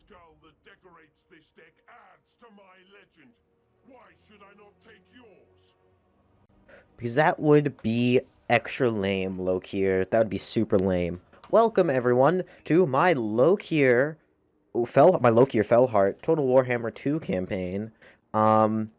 skull that decorates this deck adds to my legend. Why should I not take yours? Because that would be extra lame, Lokier. That would be super lame. Welcome, everyone, to my Lokier Fellheart Total Warhammer 2 campaign. Um,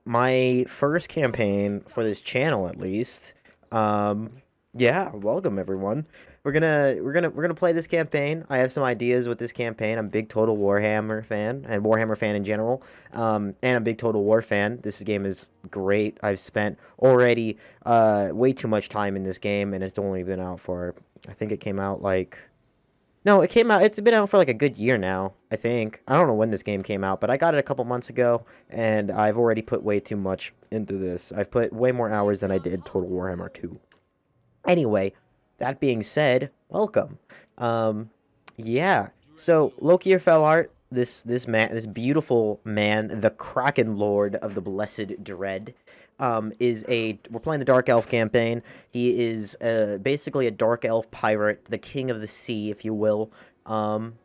my first campaign for this channel, at least. Um, yeah, welcome everyone. We're gonna play this campaign. I have some ideas with this campaign. I'm a big Total Warhammer fan and Warhammer fan in general. And I'm a big Total War fan. This game is great. I've spent already way too much time in this game, and it's only been out for, I think it came out like, no, it came out. It's been out for like a good year now, I think. I don't know when this game came out, but I got it a couple months ago, and I've already put way too much into this. I've put way more hours than I did Total Warhammer 2. Anyway, that being said, welcome. Um, yeah. So Lokier Fellheart, this beautiful man, the Kraken Lord of the Blessed Dread, we're playing the Dark Elf campaign. He is basically a Dark Elf pirate, the king of the sea, if you will. Um,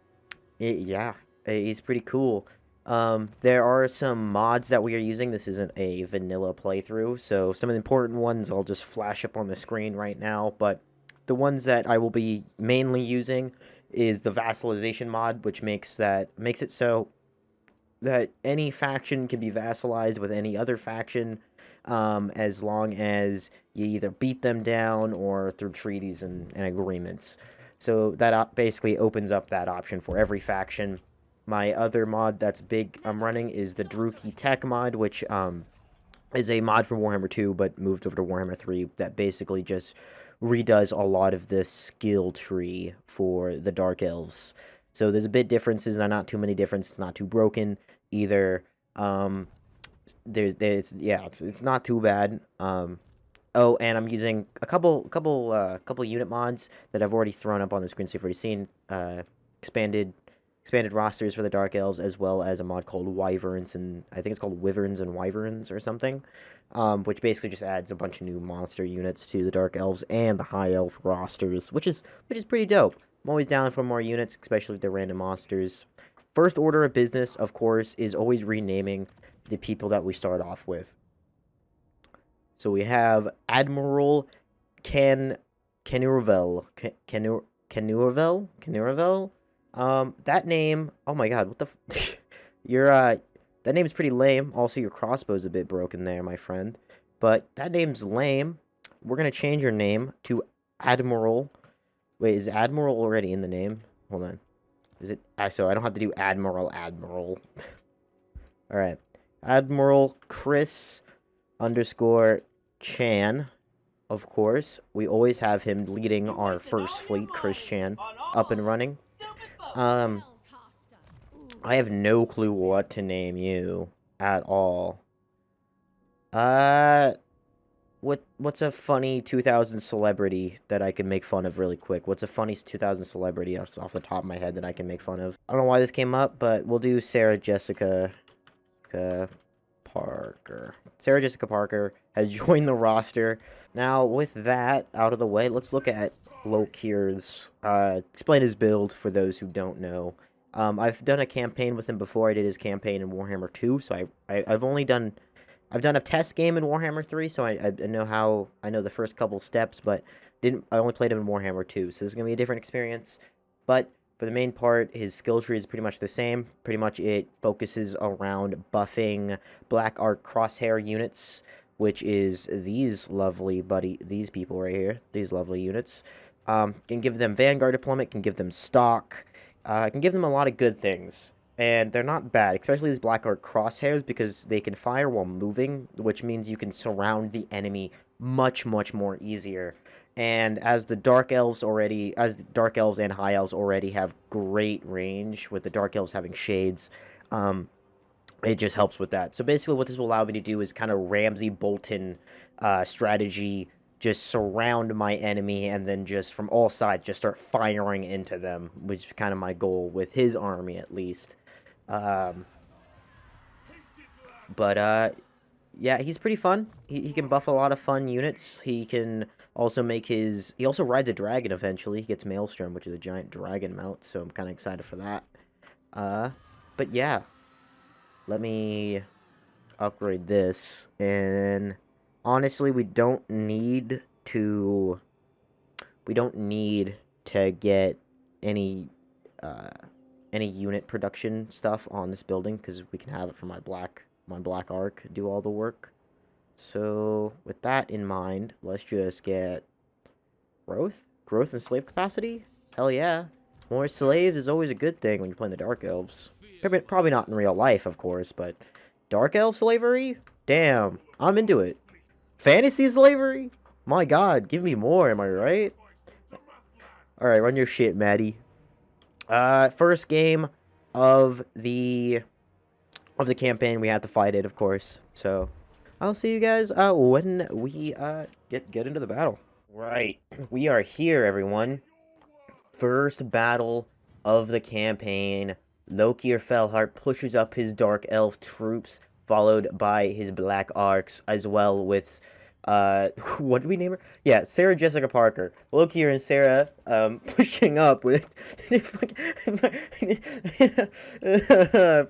yeah, he's pretty cool. There are some mods that we are using. This isn't a vanilla playthrough, so some of the important ones I'll just flash up on the screen right now, but the ones that I will be mainly using is the vassalization mod, which makes it so that any faction can be vassalized with any other faction, as long as you either beat them down or through treaties and agreements. So that basically opens up that option for every faction. My other mod that's big I'm running is the Druki Tech mod, which is a mod from Warhammer 2, but moved over to Warhammer 3 that basically just redoes a lot of the skill tree for the Dark Elves. So there's a bit differences, not too many differences, not too broken either. It's not too bad. Oh, and I'm using a couple unit mods that I've already thrown up on the screen, so you've already seen. Expanded expanded rosters for the Dark Elves, as well as a mod called Wyverns, and I think it's called Wyverns and Wyverns or something, which basically just adds a bunch of new monster units to the Dark Elves and the High Elf rosters, which is pretty dope. I'm always down for more units, especially if they're random monsters. First order of business, of course, is always renaming the people that we start off with. So we have Admiral Can Canurvel. Canurvel? That name. Oh my God, what the? Your that name's pretty lame. Also, your crossbow's a bit broken there, my friend. But that name's lame. We're gonna change your name to Admiral. Wait, is Admiral already in the name? Hold on. Is it? So I don't have to do Admiral. All right. Admiral Chris underscore Chan. Of course, we always have him leading our first fleet, Chris Chan, up and running. I have no clue what to name you at all. Uh, what's a funny 2000 celebrity that I can make fun of really quick? What's a funny 2000 celebrity off the top of my head that I can make fun of? I don't know why this came up, but we'll do Sarah Jessica Parker. Sarah Jessica Parker has joined the roster. Now, with that out of the way, let's look at Lokier's, explain his build for those who don't know. I've done a campaign with him before. I did his campaign in Warhammer 2, so I've done a test game in Warhammer 3, so I know the first couple steps, but I only played him in Warhammer 2, so this is going to be a different experience. But for the main part, his skill tree is pretty much the same. Pretty much it focuses around buffing Black Arc Crosshair units, which is these people right here, these lovely units. Can give them Vanguard deployment, can give them stock, can give them a lot of good things. And they're not bad, especially these Black Arc Crosshairs, because they can fire while moving, which means you can surround the enemy much, much more easier. And as the Dark Elves and High Elves already have great range, with the Dark Elves having shades, it just helps with that. So basically what this will allow me to do is kind of Ramsay Bolton strategy, just surround my enemy and then just from all sides just start firing into them, which is kind of my goal with his army at least. Um, yeah, he's pretty fun. He can buff a lot of fun units. He can also he also rides a dragon eventually. He gets Maelstrom, which is a giant dragon mount, so I'm kind of excited for that. But yeah, let me upgrade this. And honestly, we don't need to get any uh any unit production stuff on this building because we can have it for my black arc do all the work. So with that in mind, let's just get growth and slave capacity. Hell yeah, more slaves is always a good thing when you're playing the Dark Elves. Probably not in real life, of course, but Dark Elf slavery? Damn, I'm into it. Fantasy slavery? My god, give me more, am I right? Alright, run your shit, Maddie. First game of the campaign, we have to fight it, of course. So, I'll see you guys when we get into the battle. Right, we are here, everyone. First battle of the campaign. Lokier Fellheart pushes up his Dark Elf troops, followed by his Black Arcs, as well with what did we name her? Yeah, Sarah Jessica Parker. Lokier and Sarah pushing up with I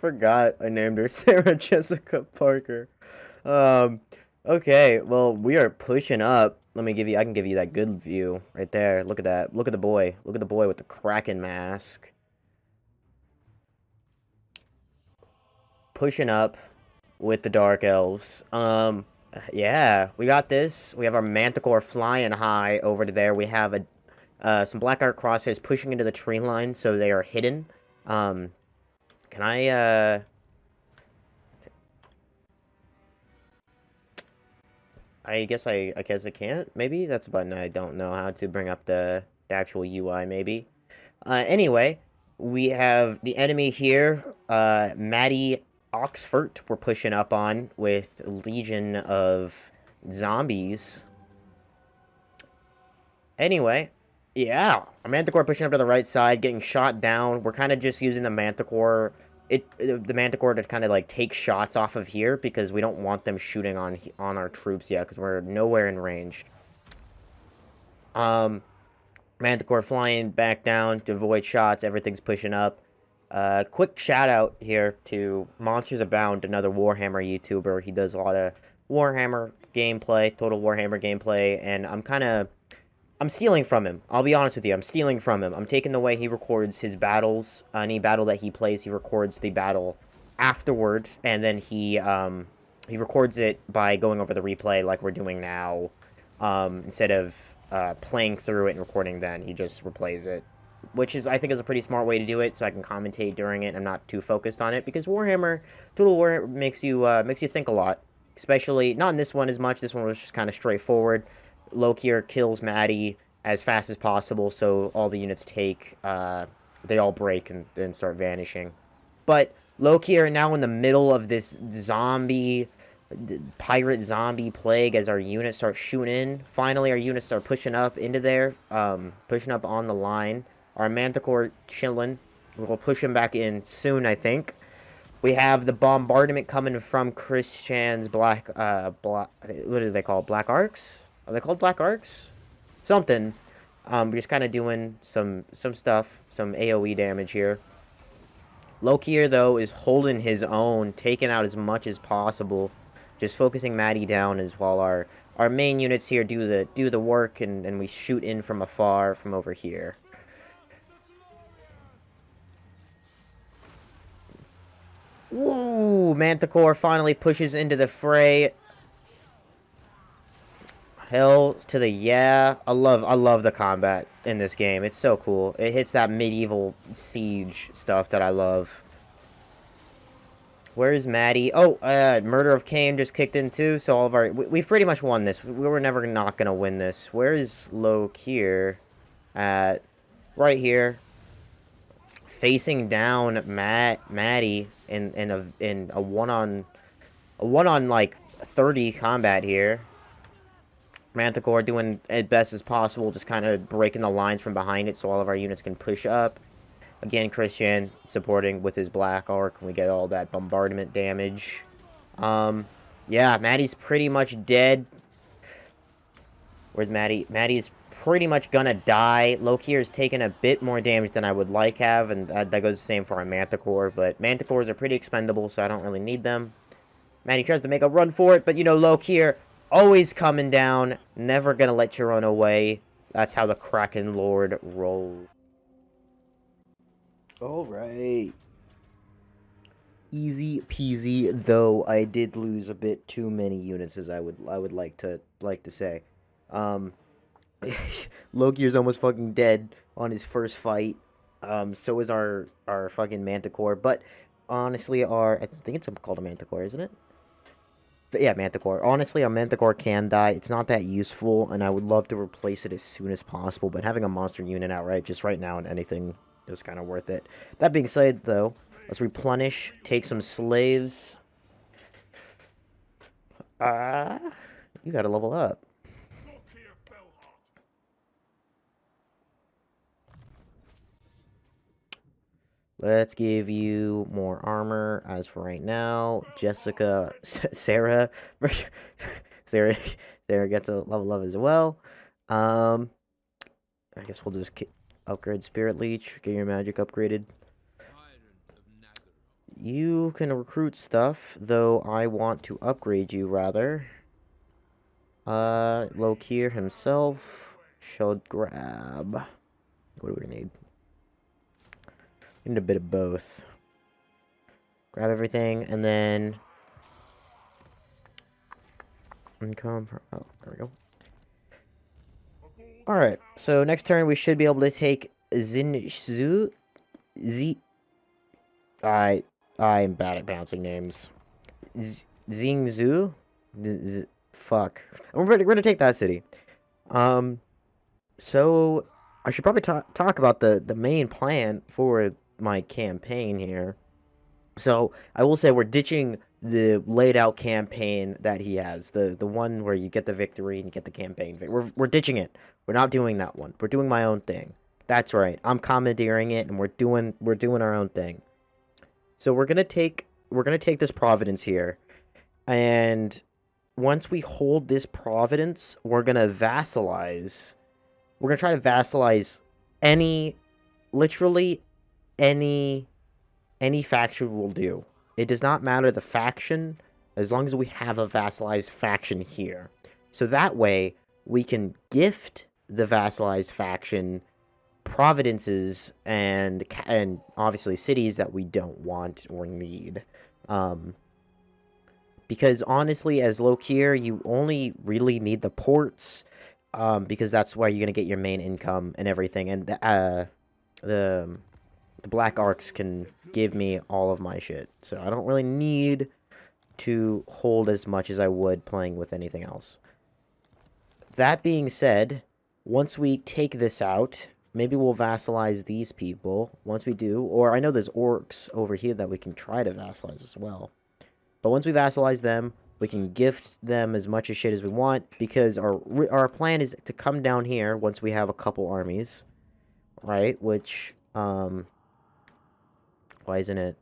forgot I named her Sarah Jessica Parker. Okay, well, we are pushing up. I can give you that good view right there. Look at that. Look at the boy. Look at the boy with the Kraken mask. Pushing up with the Dark Elves. Yeah, we got this. We have our Manticore flying high over to there. We have some Black Arc Crosshairs pushing into the tree line, so they are hidden. Can I guess I can't. Maybe that's a button I don't know how to bring up the actual UI. Maybe. Anyway, we have the enemy here. Maddie Oxford. We're pushing up on with Legion of Zombies. Anyway, yeah, a Manticore pushing up to the right side, getting shot down. We're kind of just using the Manticore. The Manticore to kind of like take shots off of here because we don't want them shooting on our troops yet because we're nowhere in range. Manticore flying back down to avoid shots. Everything's pushing up. Quick shout out here to Monsters Abound, another Warhammer YouTuber. He does a lot of Warhammer gameplay, Total Warhammer gameplay, and I'm stealing from him. I'll be honest with you. I'm stealing from him. I'm taking the way he records his battles. Any battle that he plays, he records the battle afterward, and then he records it by going over the replay like we're doing now. Instead of playing through it and recording then, he just replays it. Which I think is a pretty smart way to do it, so I can commentate during it. I'm not too focused on it, because Total Warhammer makes you think a lot. Especially, not in this one as much. This one was just kind of straightforward. Lokier kills Maddie as fast as possible, so all the units they all break and start vanishing. But Lokier now in the middle of this pirate zombie plague as our units start shooting in. Finally, our units start pushing up into there, pushing up on the line. Our Manticore chilling. We'll push him back in soon, I think. We have the bombardment coming from Christian's what do they call it? Black Arcs? Are they called Black Arcs? Something. We're just kind of doing some stuff, some AoE damage here. Lokier, though, is holding his own, taking out as much as possible. Just focusing Maddie down as while our main units here do the work, and we shoot in from afar from over here. Ooh, Manticore finally pushes into the fray. Hell to the yeah. I love the combat in this game. It's so cool. It hits that medieval siege stuff that I love. Where's Maddie? Oh, Murder of Cain just kicked in too, so all of our... We've pretty much won this. We were never not gonna win this. Where is Lokier? At... Right here. Facing down Maddie in a one-on like 30 combat here. Manticore doing as best as possible, just kind of breaking the lines from behind it so all of our units can push up. Again, Christian supporting with his Black Arc, and we get all that bombardment damage. Yeah, Maddie's pretty much dead. Where's Maddie? Maddie's pretty much gonna die. Lokier's taken a bit more damage than I would like have, and that goes the same for our Manticore, but Manticores are pretty expendable, so I don't really need them. Man, he tries to make a run for it, but you know, Lokier, always coming down, never gonna let you run away. That's how the Kraken Lord rolls. Alright. Easy peasy, though I did lose a bit too many units, as I would like to say. Lokier's almost fucking dead on his first fight. So is our fucking Manticore, but honestly, I think it's called a Manticore, isn't it? But yeah, Manticore. Honestly, a Manticore can die. It's not that useful, and I would love to replace it as soon as possible, but having a monster unit outright, just right now, and anything, is kind of worth it. That being said, though, let's replenish, take some slaves. You gotta level up. Lokier Fellheart. Let's give you more armor. As for right now, Jessica, Sarah, Sarah gets a level up as well. I guess we'll just upgrade Spirit Leech, get your magic upgraded. You can recruit stuff, though I want to upgrade you rather. Lokier himself should grab. What do we need? We need a bit of both. Grab everything, and then income. Oh, there we go. Alright, so next turn we should be able to take Zinzu. I'm bad at pronouncing names. Zingzu? Fuck. We're gonna take that city. So I should probably talk about the main plan for my campaign here. So I will say we're ditching the laid out campaign that he has, the one where you get the victory and you get the campaign. We're ditching it. We're not doing that one. We're doing my own thing. That's right. I'm commandeering it, and we're doing our own thing. So we're gonna take this Providence here, and once we hold this Providence, we're gonna vassalize. We're gonna try to vassalize literally any faction will do. It does not matter the faction, as long as we have a vassalized faction here. So that way, we can gift the vassalized faction providences and obviously cities that we don't want or need. Because honestly, as Lokier, you only really need the ports, because that's where you're gonna get your main income and everything. And the Black Arcs can give me all of my shit, so I don't really need to hold as much as I would playing with anything else. That being said, once we take this out, maybe we'll vassalize these people. Once we do, or I know there's orcs over here that we can try to vassalize as well. But once we vassalize them, we can gift them as much as shit as we want, because our plan is to come down here once we have a couple armies, right? Which, why isn't it?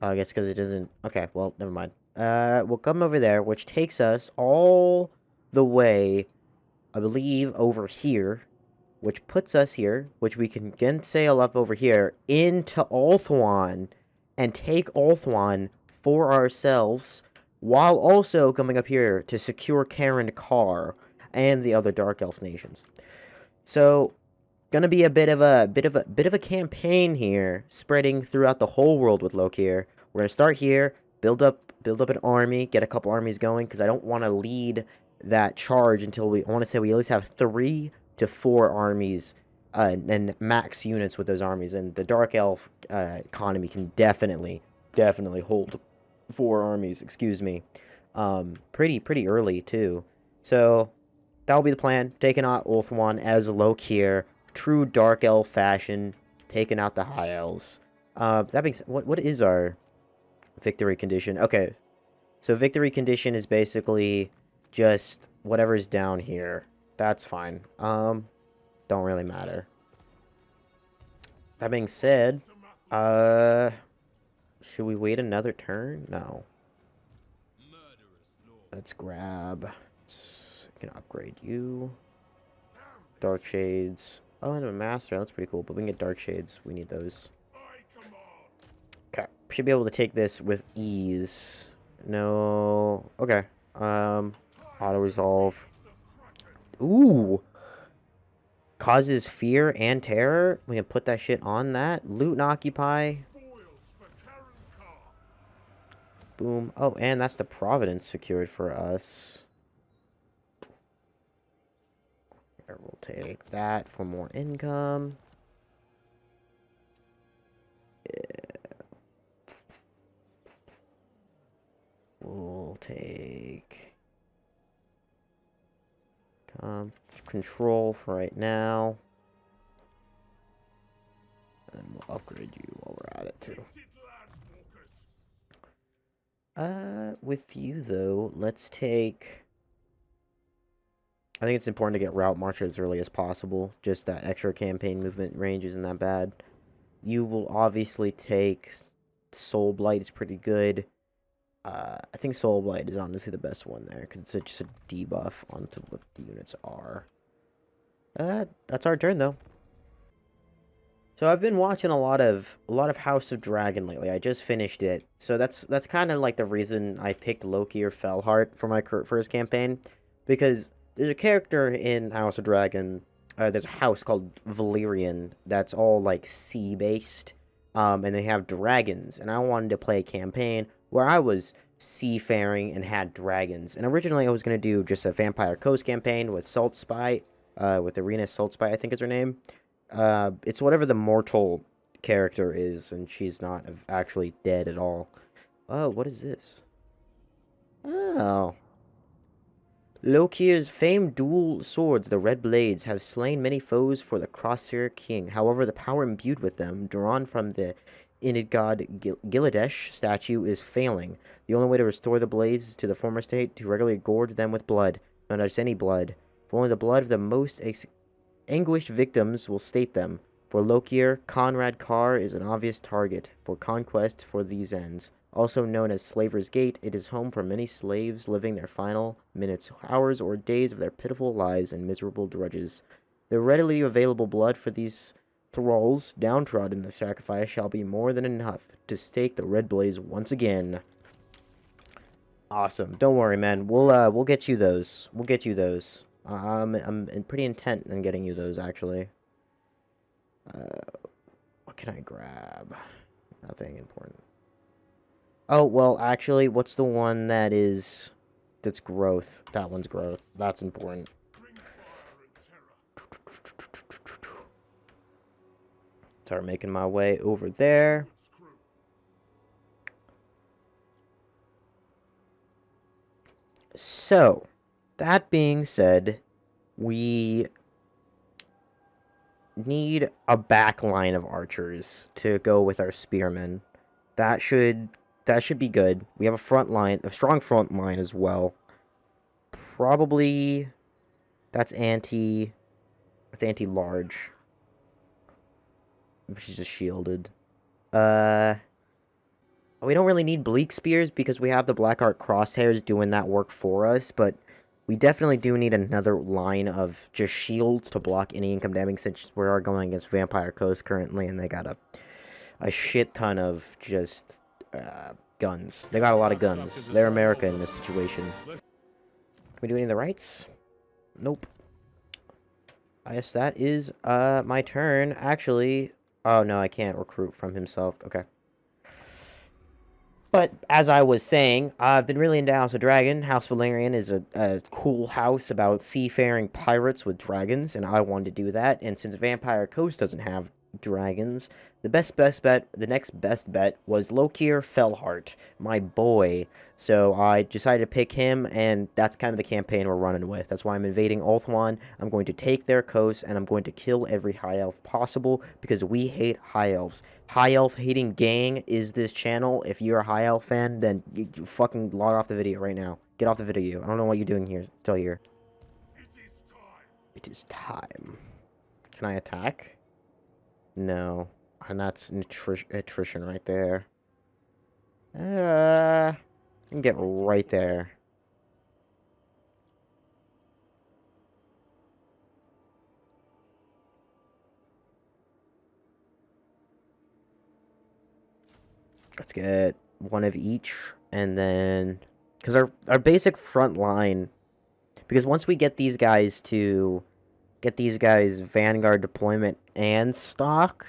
I guess because it doesn't... Okay, well, never mind. We'll come over there, which takes us all the way, I believe, over here, which puts us here, which we can again sail up over here, into Ulthuan, and take Ulthuan for ourselves, while also coming up here to secure Karen Carr and the other Dark Elf nations. So, gonna be a bit of a campaign here, spreading throughout the whole world with Lokier. We're gonna start here, build up an army, get a couple armies going, because I don't want to lead that charge until I want to say we at least have 3 to 4 armies and max units with those armies, and the Dark Elf economy can definitely hold 4 armies, excuse me, pretty early too. So that'll be the plan, taking out Ulthuan as Lokier, true Dark Elf fashion, taking out the High Elves. That being said, what is our victory condition? Okay, so victory condition is basically just whatever's down here. That's fine. Don't really matter. That being said, should we wait another turn? No. Let's grab... can upgrade you. Dark Shades. Oh, and a Master. That's pretty cool, but we can get Dark Shades. We need those. Okay. Should be able to take this with ease. No. Okay. Auto-resolve. Ooh! Causes fear and terror. We can put that shit on that. Loot and occupy. Boom. Oh, and that's the Providence secured for us. Here, we'll take that for more income. Yeah. We'll take control for right now. And we'll upgrade you while we're at it too. With you though, let's take... I think it's important to get route march as early as possible. Just that extra campaign movement range isn't that bad. You will obviously take Soul Blight. It's pretty good. I think Soul Blight is honestly the best one there because it's just a debuff onto what the units are. That's our turn though. So I've been watching a lot of House of Dragon lately. I just finished it, so that's kind of like the reason I picked Lokier Fellheart for my first campaign, because there's a character in House of Dragon. There's a house called Valyrian that's all like sea based, and they have dragons. And I wanted to play a campaign where I was seafaring and had dragons. And originally I was gonna do just a Vampire Coast campaign with Salt Spy, with Arena Salt Spy, I think is her name. It's whatever the mortal character is, and she's not actually dead at all. Oh, what is this? Oh. Lokier's famed dual swords, the Red Blades, have slain many foes for the Crosshair King. However, the power imbued with them, drawn from the Inid god Giladesh statue, is failing. The only way to restore the blades to the former state to regularly gorge them with blood, not just any blood, for only the blood of the most anguished victims will state them. For Lokier, Conrad Carr is an obvious target for conquest for these ends. Also known as Slaver's Gate, it is home for many slaves living their final minutes, hours, or days of their pitiful lives in miserable drudges. The readily available blood for these thralls, downtrodden in the sacrifice, shall be more than enough to stake the Red Blaze once again. Awesome. Don't worry, man. We'll get you those. We'll get you those. I'm pretty intent on getting you those, actually. What can I grab? Nothing important. Oh, well, actually, what's the one that's growth? That one's growth. That's important. Start making my way over there. So, that being said, we need a back line of archers to go with our spearmen. That should be good. We have a front line, a strong front line as well. Probably that's anti-large. She's just shielded. We don't really need bleak spears because we have the Blackheart crosshairs doing that work for us, but we definitely do need another line of just shields to block any income damage, since we are going against Vampire Coast currently, and they got a shit ton of just guns. They got a lot of guns. They're America in this situation. Can we do any of the rights? Nope. I guess that is my turn. Actually, oh no, I can't recruit from himself. Okay. But, as I was saying, I've been really into House of Dragon. House Valyrian is a cool house about seafaring pirates with dragons, and I wanted to do that. And since Vampire Coast doesn't have dragons, the next best bet was Lokier Fellheart, my boy. So I decided to pick him, and that's kind of the campaign we're running with. That's why I'm invading Ulthuan. I'm going to take their coast, and I'm going to kill every high elf possible, because we hate high elves. High elf hating gang is this channel. If you're a high elf fan, then you fucking log off the video right now. Get off the video. I don't know what you're doing here. Still here. It is time. Can I attack? No. And that's attrition right there. I can get right there. Let's get one of each, and then because our basic front line, because once we get these guys Vanguard deployment and stock,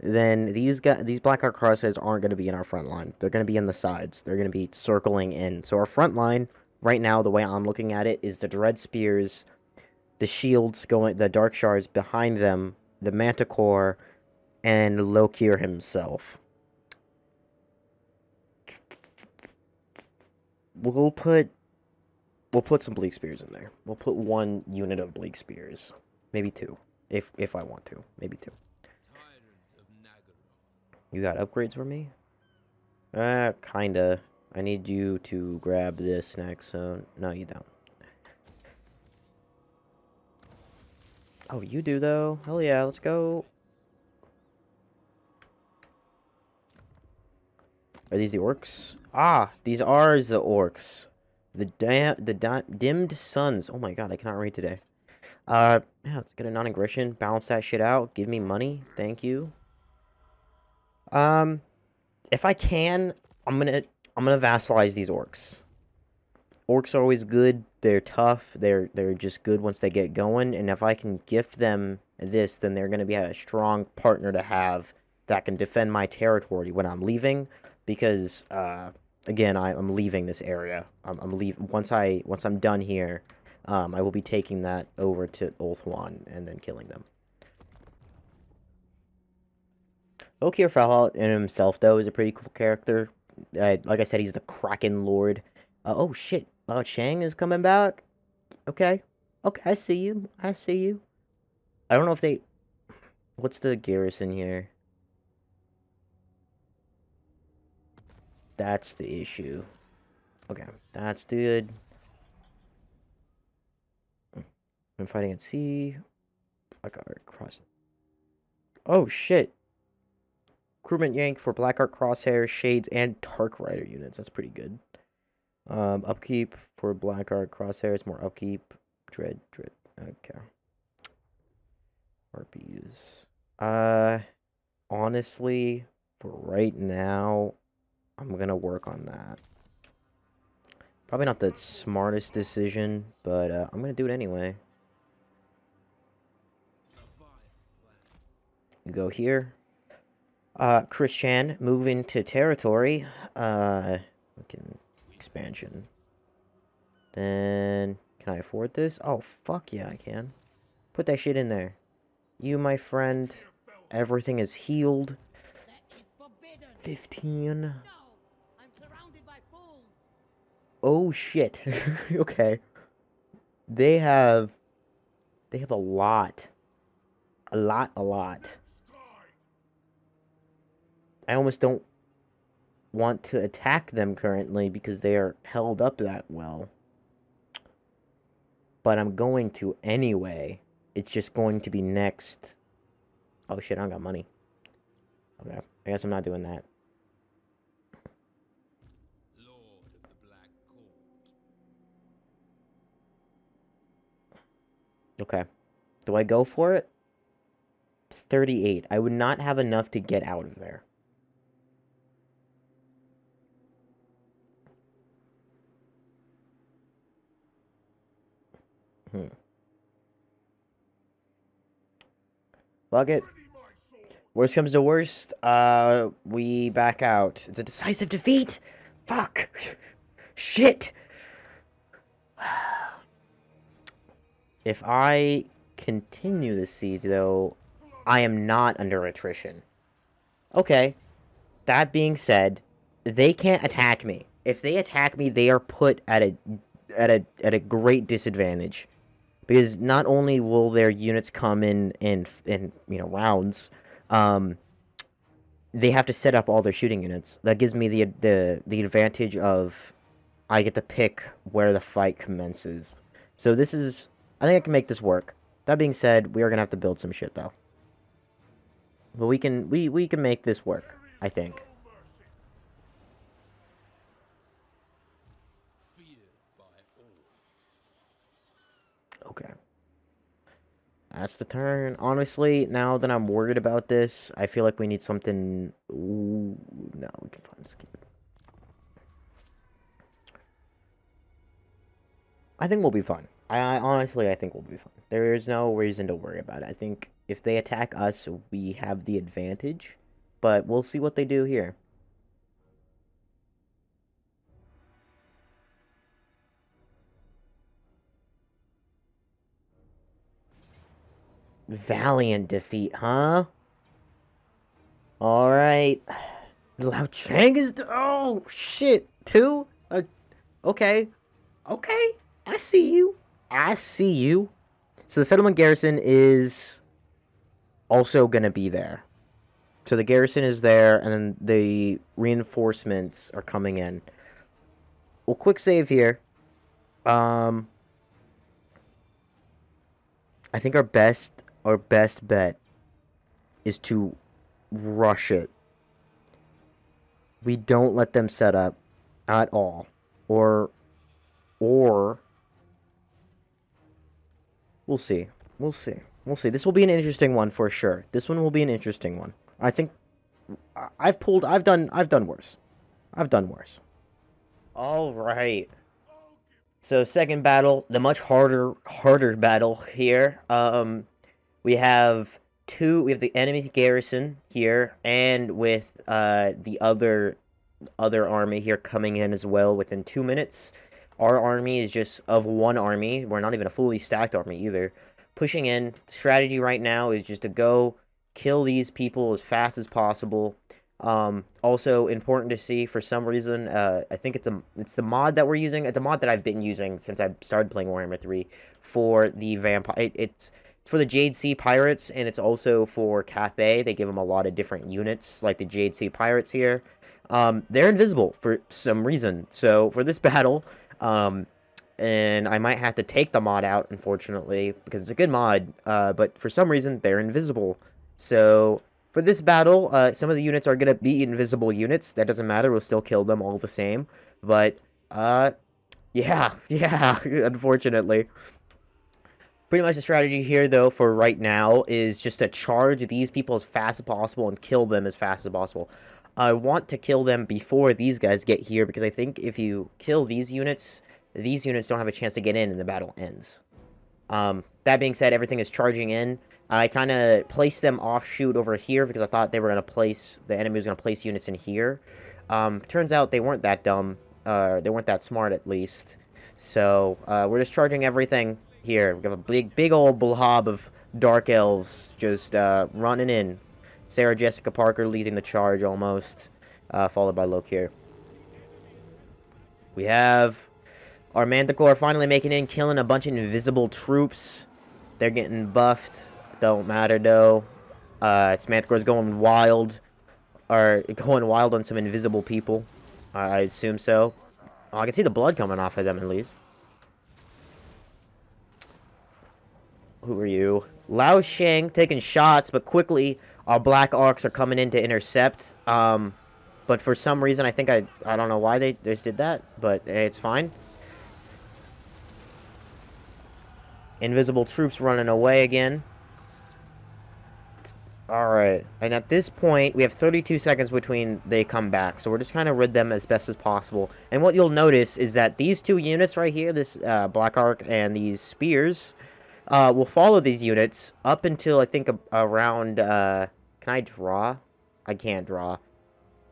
then these Blackheart Crosshairs aren't going to be in our front line. They're going to be in the sides. They're going to be circling in. So our front line right now, the way I'm looking at it, is the Dread Spears, the shields going, the Dark Shards behind them, the Manticore, and Lokier himself. We'll put some Bleak Spears in there. We'll put one unit of Bleak Spears, maybe two, if I want to, maybe two. You got upgrades for me? Kinda. I need you to grab this next, so no, you don't. Oh, you do though. Hell yeah, let's go. Are these the orcs? Ah, these are the orcs. The dimmed suns. Oh my god, I cannot read today. Yeah, let's get a non-aggression. Balance that shit out. Give me money. Thank you. If I can, I'm gonna vassalize these orcs. Orcs are always good. They're tough. They're just good once they get going. And if I can gift them this, then they're gonna be a strong partner to have that can defend my territory when I'm leaving. Because again, I'm leaving this area. I'm leaving once I'm done here. I will be taking that over to Ulthuan and then killing them. Lokier Fellheart in himself, though, is a pretty cool character. Like I said, he's the Kraken Lord. Oh, shit. Shang is coming back? Okay. Okay, I see you. I see you. I don't know if they... What's the garrison here? That's the issue. Okay, that's good. I'm fighting at sea. I got cross. Oh, shit. Crewman Yank for Blackheart Crosshair, Shades, and Dark Rider units. That's pretty good. Upkeep for Blackheart Crosshairs, more upkeep. Dread. Okay. Harpies. Honestly, for right now, I'm gonna work on that. Probably not the smartest decision, but I'm gonna do it anyway. You go here. Christian, move into territory. Expansion. Then, can I afford this? Oh, fuck yeah, I can. Put that shit in there. You, my friend, everything is healed. 15. No, I'm surrounded by fools. Oh, shit. Okay. They have a lot. A lot. I almost don't want to attack them currently because they are held up that well. But I'm going to anyway. It's just going to be next. Oh shit, I don't got money. Okay, I guess I'm not doing that. Lord of the Black Court. Okay. Do I go for it? 38. I would not have enough to get out of there. Fuck it. Worst comes to worst, we back out. It's a decisive defeat! Fuck! Shit! If I continue the siege, though, I am not under attrition. Okay. That being said, they can't attack me. If they attack me, they are put at a great disadvantage. Because not only will their units come in rounds, they have to set up all their shooting units. That gives me the advantage of I get to pick where the fight commences. So this is, I think I can make this work. That being said, we are gonna have to build some shit though. But we can make this work, I think. Okay. That's the turn. Honestly, now that I'm worried about this, I feel like we need something... Ooh, no, we can fine. Just keep it. I think we'll be fine. Honestly, I think we'll be fine. There is no reason to worry about it. I think if they attack us, we have the advantage. But we'll see what they do here. Valiant defeat, huh? Alright. Lao Chang is... Oh, shit. 2? Okay. Okay. I see you. I see you. So the settlement garrison is also going to be there. So the garrison is there, and then the reinforcements are coming in. Well, quick save here. I think our best bet is to rush it. We don't let them set up at all. Or we'll see. We'll see. We'll see. This will be an interesting one for sure. This one will be an interesting one. I think I've done worse. I've done worse. All right. So second battle, the much harder battle here. We have the enemy's garrison here, and with the other army here coming in as well within 2 minutes. Our army is just of one army. We're not even a fully stacked army either. Pushing in. Strategy right now is just to go kill these people as fast as possible. Also important to see for some reason, I think it's the mod that we're using. It's a mod that I've been using since I started playing Warhammer 3 for the vampire. It's for the Jade Sea Pirates, and it's also for Cathay. They give them a lot of different units, like the Jade Sea Pirates here. They're invisible for some reason. So for this battle, and I might have to take the mod out, unfortunately, because it's a good mod, but for some reason, they're invisible. So for this battle, some of the units are going to be invisible units. That doesn't matter. We'll still kill them all the same. But, yeah, unfortunately. Pretty much the strategy here, though, for right now is just to charge these people as fast as possible and kill them as fast as possible. I want to kill them before these guys get here, because I think if you kill these units don't have a chance to get in and the battle ends. That being said, everything is charging in. I kind of placed them offshoot over here because I thought they were going to place, the enemy was going to place units in here. Turns out they weren't that dumb. They weren't that smart, at least. So, we're just charging everything here. We have a big old blob of dark elves just running in. Sarah Jessica Parker leading the charge almost, followed by Lokier. We have our Manticore finally making in, killing a bunch of invisible troops. They're getting buffed. Don't matter though. It's Manticore's going wild, or going wild on some invisible people. I assume so. Oh, I can see the blood coming off of them at least. Who are you? Lao Shang taking shots, but quickly our Black Arcs are coming in to intercept. But for some reason, I think I don't know why they just did that, but it's fine. Invisible troops running away again. Alright, and at this point, we have 32 seconds between they come back, so we're just trying to rid them as best as possible. And what you'll notice is that these two units right here, this Black Arc and these Spears, will follow these units up until, I think, around, can I draw? I can't draw.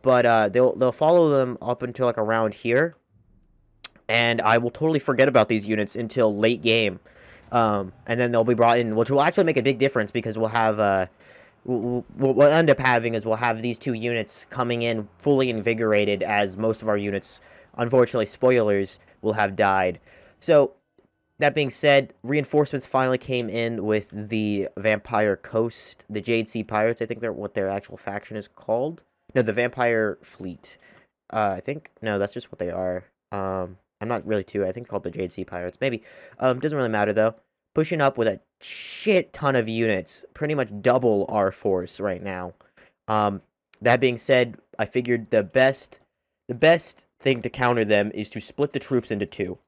But they'll follow them up until, like, around here. And I will totally forget about these units until late game. And then they'll be brought in, which will actually make a big difference because we'll have, what we'll end up having is we'll have these two units coming in fully invigorated, as most of our units, unfortunately, spoilers, will have died. So, that being said, reinforcements finally came in with the Vampire Coast, the Jade Sea Pirates, I think they're what their actual faction is called. No, the Vampire Fleet. I think, no, that's just what they are. I'm not really too, I think called the Jade Sea Pirates, maybe. Doesn't really matter, though. Pushing up with a shit ton of units, pretty much double our force right now. That being said, I figured the best thing to counter them is to split the troops into two.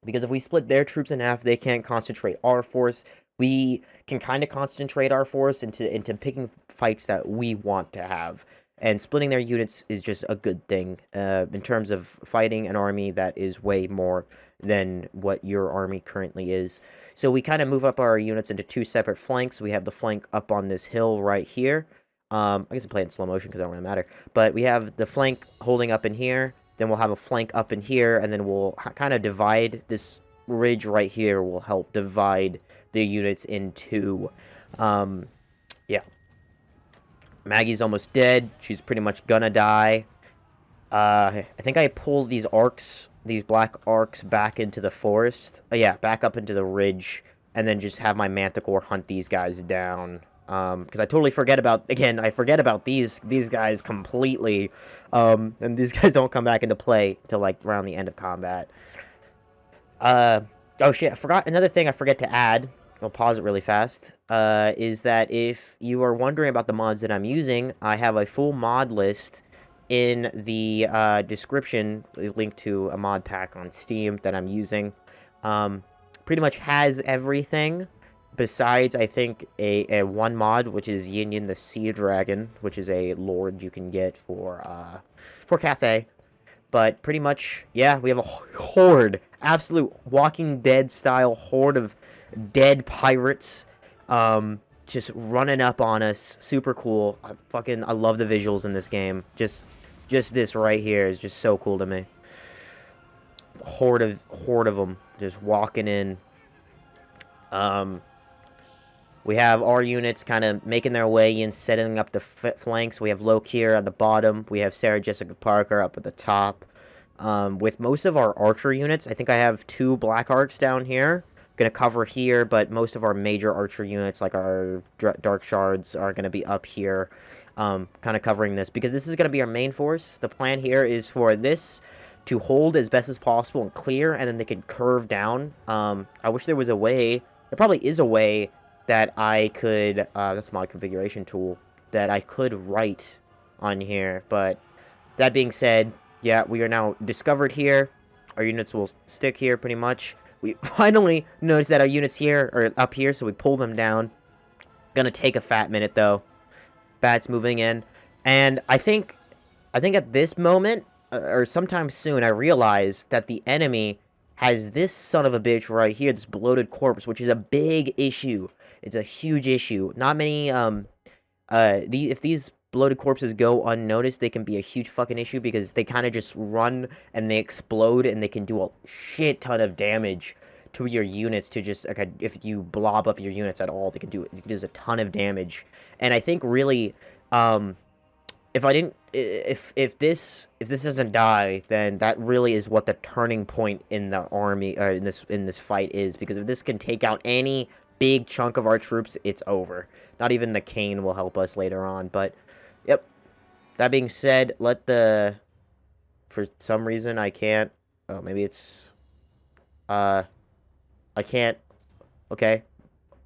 Because if we split their troops in half, they can't concentrate our force. we can kind of concentrate our force into picking fights that we want to have. And splitting their units is just a good thing in terms of fighting an army that is way more than what your army currently is. So we kind of move up our units into two separate flanks. We have the flank up on this hill right here. I guess I'm playing in slow motion because it don't really matter. But we have the flank holding up in here. Then we'll have a flank up in here. And then we'll kind of divide this ridge right here. Will help divide the units in two. Yeah. Maggie's almost dead. She's pretty much gonna die. I think I pulled these arcs, these black arcs, back into the forest. Yeah, back up into the ridge, and then just have my Manticore hunt these guys down. Because I totally forget about, again, I forget about these guys completely. And these guys don't come back into play till, like, around the end of combat. Oh shit, I forgot, another thing I forget to add, I'll pause it really fast, is that if you are wondering about the mods that I'm using, I have a full mod list in the description, a link to a mod pack on Steam that I'm using. Pretty much has everything, besides, I think, a one mod, which is Yin Yin the Sea Dragon, which is a lord you can get for Cathay. But pretty much, yeah, we have a horde, absolute Walking Dead style horde of dead pirates, just running up on us. Super cool. I love the visuals in this game. Just this right here is just so cool to me. Horde of them just walking in. We have our units kind of making their way in, setting up the flanks. We have Lokier at the bottom. We have Sarah Jessica Parker up at the top. With most of our archer units, I think I have 2 black arcs down here. Going to cover here, but most of our major archer units, like our dark shards, are going to be up here, kind of covering this, because this is going to be our main force. The plan here is for this to hold as best as possible and clear, and then they can curve down. I wish there was a way, there probably is a way that I could, that's my configuration tool, that I could write on here. But that being said, yeah, we are now discovered here. Our units will stick here pretty much. We finally noticed that our units here are up here, so we pull them down. Gonna take a fat minute though. Bats moving in, and I think at this moment or sometime soon, I realized that the enemy has this son of a bitch right here, this bloated corpse, which is a big issue. It's a huge issue. Not many if these bloated corpses go unnoticed, they can be a huge fucking issue, because they kind of just run and they explode, and they can do a shit ton of damage to your units. To just, like, if you blob up your units at all, they can do a ton of damage. And I think really, if this doesn't die, then that really is what the turning point in the army, in this fight is, because if this can take out any big chunk of our troops, it's over. Not even the cane will help us later on. But yep, that being said, for some reason I can't, oh, maybe it's, I can't, okay,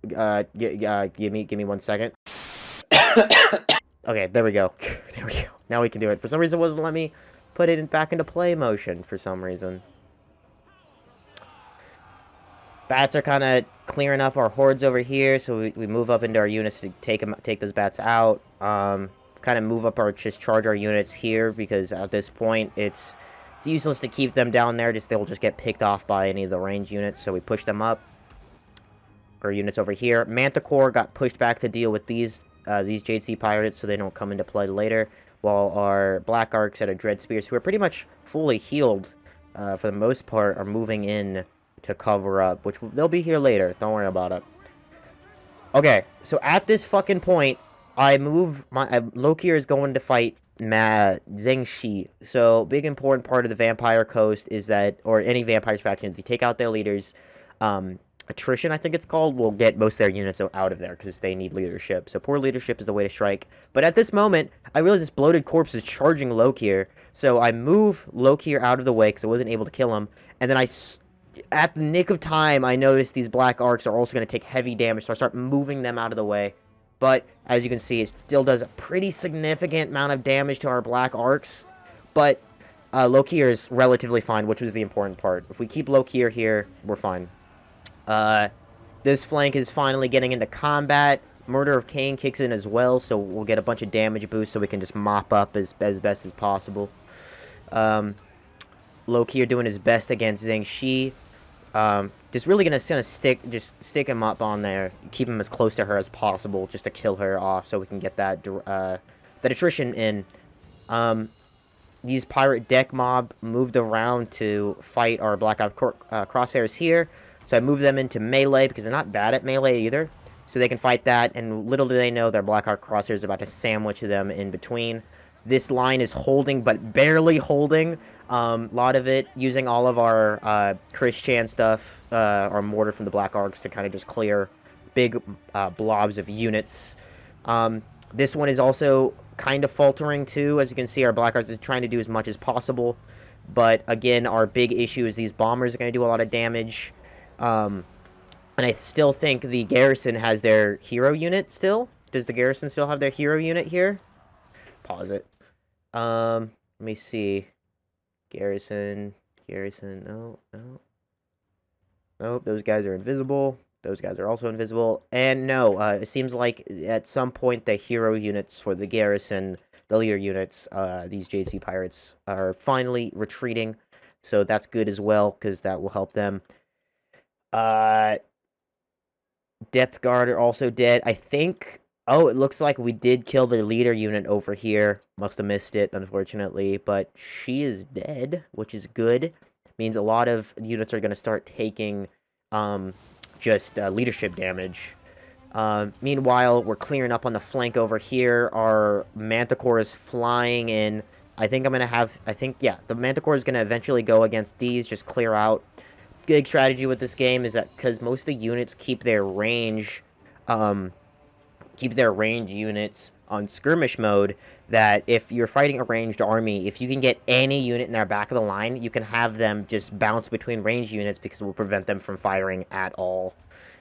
give me 1 second. Okay, there we go. There we go. Now we can do it. For some reason, it wasn't letting me put it back into play motion for some reason. Bats are kind of clearing up our hordes over here, so we move up into our units to take those bats out. Kind of move up just charge our units here, because at this point it's useless to keep them down there. They'll just get picked off by any of the range units, so we push them up. Our units over here. Manticore got pushed back to deal with these Jade Sea Pirates, so they don't come into play later, while our Black Arcs and our Dread Spears, who are pretty much fully healed for the most part, are moving in to cover up, which they'll be here later. Don't worry about it. Okay, so at this fucking point, I move Lokier is going to fight Zhengxi. So, big important part of the Vampire Coast is that, or any Vampires faction, if you take out their leaders, attrition, I think it's called, will get most of their units out of there, because they need leadership. So poor leadership is the way to strike. But at this moment, I realize this bloated corpse is charging Lokier, so I move Lokier out of the way, because I wasn't able to kill him, and then at the nick of time, I noticed these Black Arcs are also going to take heavy damage, so I start moving them out of the way. But, as you can see, it still does a pretty significant amount of damage to our Black Arcs, but Lokier is relatively fine, which was the important part. If we keep Lokier here, we're fine. This flank is finally getting into combat. Murder of Cain kicks in as well, so we'll get a bunch of damage boosts so we can just mop up as best as possible. Lokier doing his best against Zhang Shi. Just really gonna stick him up on there, keep him as close to her as possible, just to kill her off, so we can get that that attrition in. These pirate deck mob moved around to fight our Blackout Crosshairs here, so I moved them into melee because they're not bad at melee either, so they can fight that. And little do they know their Blackout Crosshairs is about to sandwich them in between. This line is holding, but barely holding. A lot of it using all of our Christian stuff, our mortar from the Black Arcs to kind of just clear big blobs of units. This one is also kind of faltering too. As you can see, our Black Arcs is trying to do as much as possible. But again, our big issue is these bombers are going to do a lot of damage. And I still think the garrison has their hero unit still. Does the garrison still have their hero unit here? Pause it. Let me see. Garrison, no. Nope, those guys are invisible. Those guys are also invisible. And no, it seems like at some point the hero units for the garrison, the leader units, these JC pirates, are finally retreating. So that's good as well, because that will help them. Depth Guard are also dead. I think... Oh, it looks like we did kill their leader unit over here. Must have missed it, unfortunately. But she is dead, which is good. Means a lot of units are going to start taking leadership damage. Meanwhile, we're clearing up on the flank over here. Our Manticore is flying in. I think I'm going to have... the Manticore is going to eventually go against these. Just clear out. Big strategy with this game is that because most of the units keep their range... units on skirmish mode, that if you're fighting a ranged army, if you can get any unit in their back of the line, you can have them just bounce between ranged units because it will prevent them from firing at all.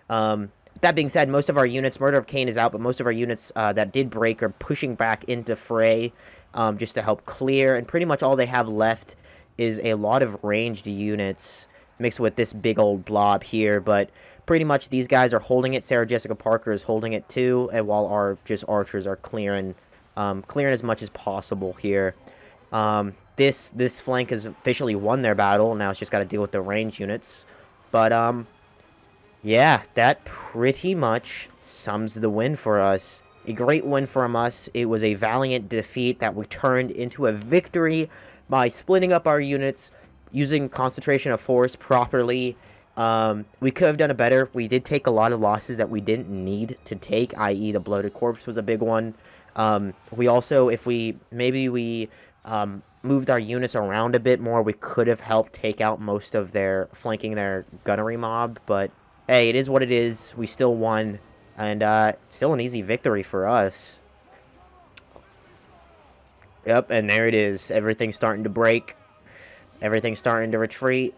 That being said, most of our units, Murder of Cain is out, but most of our units that did break are pushing back into fray just to help clear, and pretty much all they have left is a lot of ranged units mixed with this big old blob here, but pretty much these guys are holding it. Sarah Jessica Parker is holding it too, and while our just archers are clearing as much as possible here. This flank has officially won their battle. Now it's just got to deal with the range units. But yeah, that pretty much sums the win for us. A great win from us. It was a valiant defeat that we turned into a victory by splitting up our units, using concentration of force properly. We could have done it better. We did take a lot of losses that we didn't need to take, i.e. the Bloated Corpse was a big one. We also, if we moved our units around a bit more, we could have helped take out most of flanking their gunnery mob, but hey, it is what it is. We still won, and still an easy victory for us. Yep, and there it is. Everything's starting to break. Everything's starting to retreat.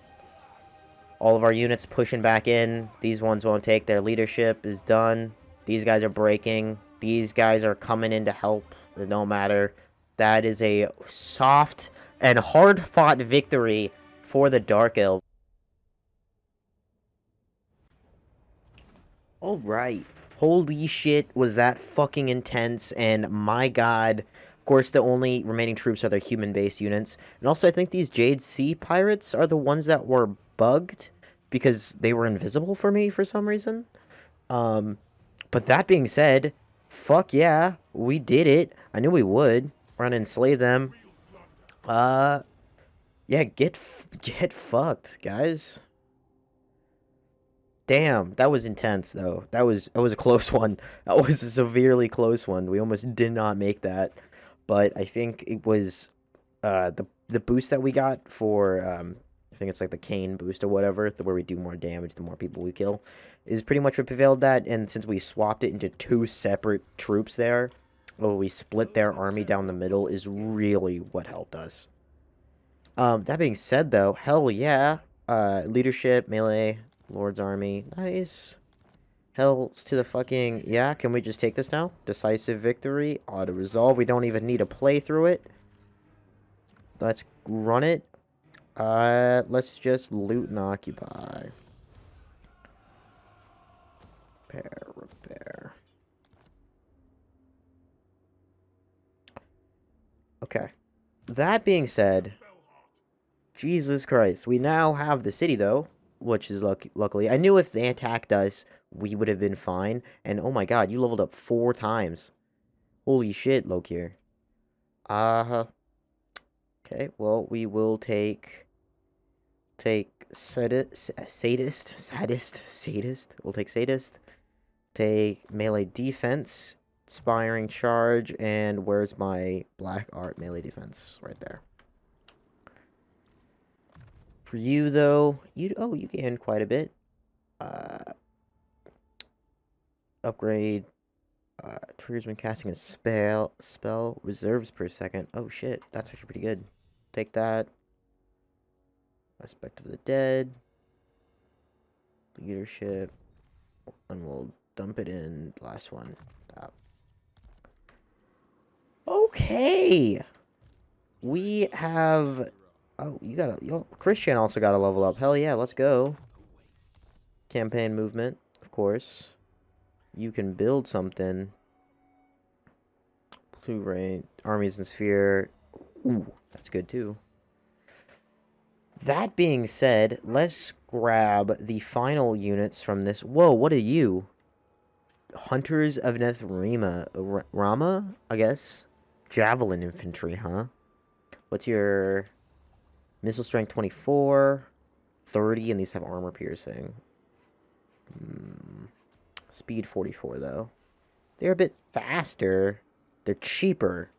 All of our units pushing back in. These ones won't take. Their leadership is done. These guys are breaking. These guys are coming in to help. It don't matter. That is a soft and hard-fought victory for the Dark Elves. Alright. Holy shit, was that fucking intense, and my god. Of course, the only remaining troops are their human-based units. And also, I think these Jade Sea Pirates are the ones that were bugged because they were invisible for me for some reason. But that being said, fuck yeah, we did it. I knew we would. We're gonna enslave them. Yeah, get fucked, guys. Damn, that was intense though. That was a close one. That was a severely close one. We almost did not make that. But I think it was the boost that we got for I think it's like the Cain boost or whatever, where we do more damage the more people we kill, is pretty much what prevailed that. And since we swapped it into two separate troops there, well, we split their army down the middle, is really what helped us. That being said though, hell yeah. Leadership, melee, Lord's army, nice. Hell to the fucking... Yeah, can we just take this now? Decisive victory. Auto-resolve. We don't even need to play through it. Let's run it. Let's just loot and occupy. Repair. Okay. That being said, Jesus Christ, we now have the city though, which is luckily. I knew if they attacked us, we would have been fine. And oh my God, you leveled up 4 times. Holy shit, Lokier. Okay, well, we will take sadist. We'll take sadist. Take melee defense, inspiring charge, and where's my black art melee defense? Right there. For you though, you gain quite a bit. Upgrade. Triggers when casting a spell reserves per second. Oh shit, that's actually pretty good. Take that. Aspect of the Dead. Leadership. And we'll dump it in the last one. Okay. We have. Oh, Christian also got a level up. Hell yeah, let's go. Campaign movement, of course. You can build something. Blue Rain, Armies and Sphere. Ooh, that's good too. That being said, let's grab the final units from this. Whoa, what are you? Hunters of Nethrima. Rama, I guess? Javelin infantry, huh? What's your missile strength? 24, 30, and these have armor piercing. Speed 44, though. They're a bit faster. They're cheaper.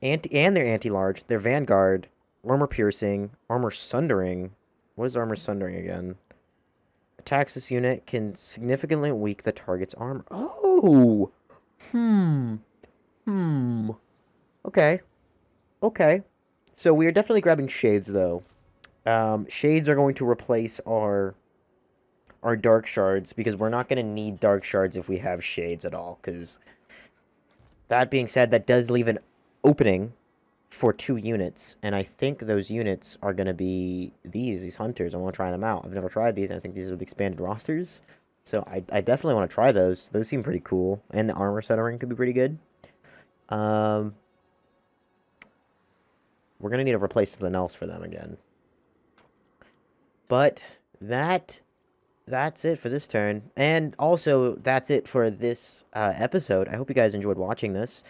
And they're anti-large. They're Vanguard. Armor piercing. Armor sundering. What is armor sundering again? Attacks this unit can significantly weaken the target's armor. Oh! Okay. Okay. So we are definitely grabbing shades, though. Shades are going to replace our dark shards, because we're not going to need dark shards if we have shades at all, because that being said, that does leave an opening for 2 units, and I think those units are going to be these hunters. I want to try them out. I've never tried these, and I think these are the expanded rosters, so I definitely want to try those. Those seem pretty cool, and the armor centering could be pretty good. We're going to need to replace something else for them again. But that's it for this turn. And also, that's it for this episode. I hope you guys enjoyed watching this.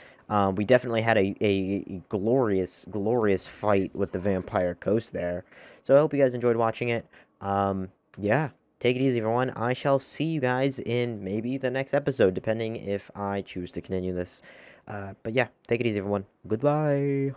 We definitely had a glorious, glorious fight with the Vampire Coast there. So I hope you guys enjoyed watching it. Yeah, take it easy, everyone. I shall see you guys in maybe the next episode, depending if I choose to continue this. But yeah, take it easy, everyone. Goodbye.